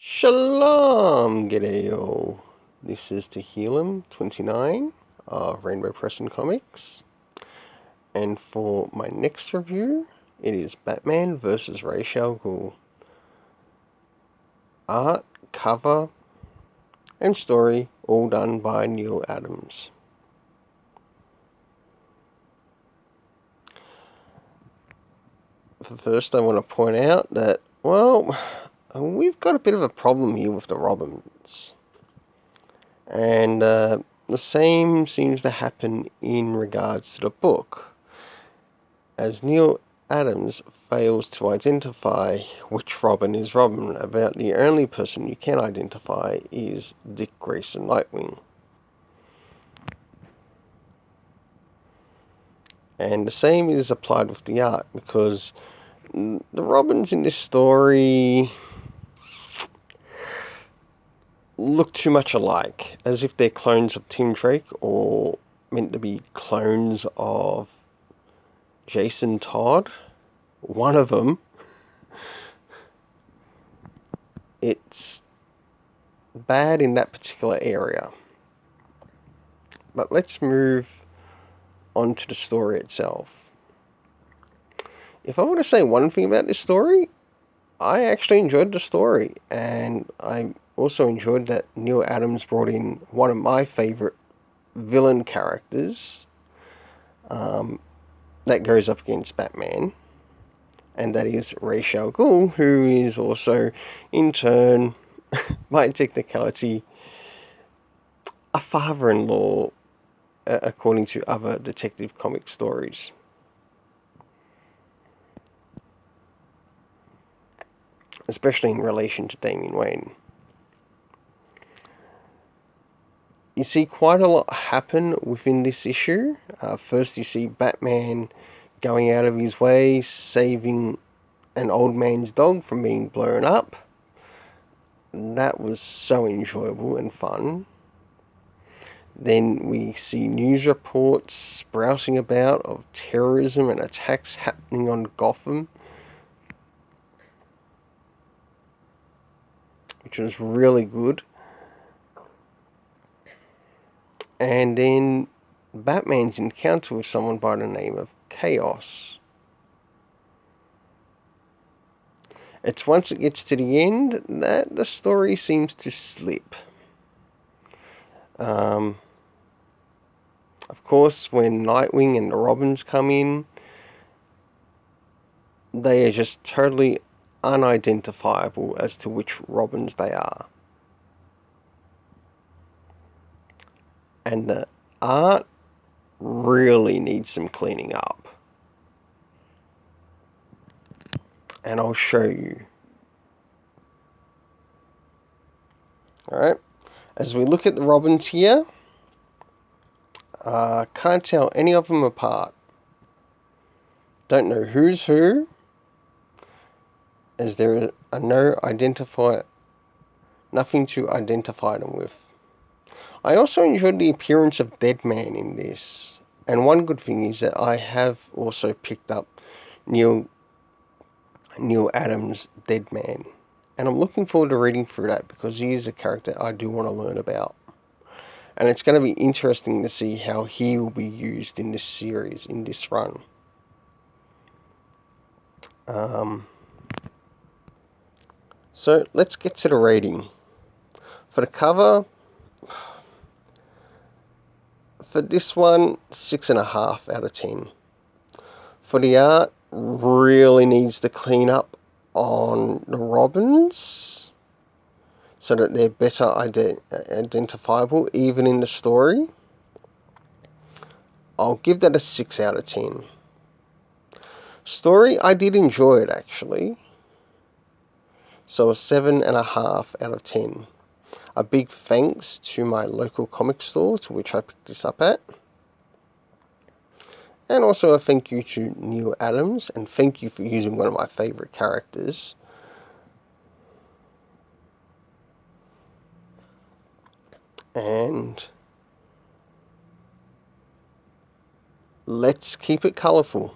Shalom, g'day all. This is Tehillim 29 of Rainbow Press and Comics. And for my next review, it is Batman vs. Ra's al Ghul. Art, cover, and story all done by Neal Adams. First, I want to point out that, we've got a bit of a problem here with the Robins. And the same seems to happen in regards to the book, as Neal Adams fails to identify which Robin is Robin. About the only person you can identify is Dick Grayson Nightwing. And the same is applied with the art, because the Robins in this story look too much alike, as if they're clones of Tim Drake or meant to be clones of Jason Todd. One of them. It's bad in that particular area. But let's move on to the story itself. If I were to say one thing about this story, I actually enjoyed the story, and I also enjoyed that Neal Adams brought in one of my favourite villain characters that goes up against Batman, and that is Ra's al Ghul, who is also, in turn, by technicality, a father-in-law, according to other detective comic stories. Especially in relation to Damian Wayne. You see quite a lot happen within this issue. First, you see Batman going out of his way, saving an old man's dog from being blown up. That was so enjoyable and fun. Then we see news reports sprouting about of terrorism and attacks happening on Gotham, which was really good. And then Batman's encounter with someone by the name of Chaos. It's once it gets to the end that the story seems to slip. Of course, when Nightwing and the Robins come in, they are just totally unidentifiable as to which Robins they are. And the art really needs some cleaning up. And I'll show you. Alright, as we look at the Robins here, can't tell any of them apart. Don't know who's who, as there are nothing to identify them with. I also enjoyed the appearance of Deadman in this, and one good thing is that I have also picked up Neal Adams' Deadman, and I'm looking forward to reading through that, because he is a character I do want to learn about. And it's going to be interesting to see how he will be used in this series, in this run. So let's get to the rating. For the cover, for this one, 6.5 out of 10. For the art, really needs to clean up on the Robins, so that they're better identifiable, even in the story. I'll give that a 6 out of 10. Story, I did enjoy it actually. So a 7.5 out of 10. A big thanks to my local comic store to which I picked this up at. And also a thank you to Neal Adams, and thank you for using one of my favourite characters. And let's keep it colourful.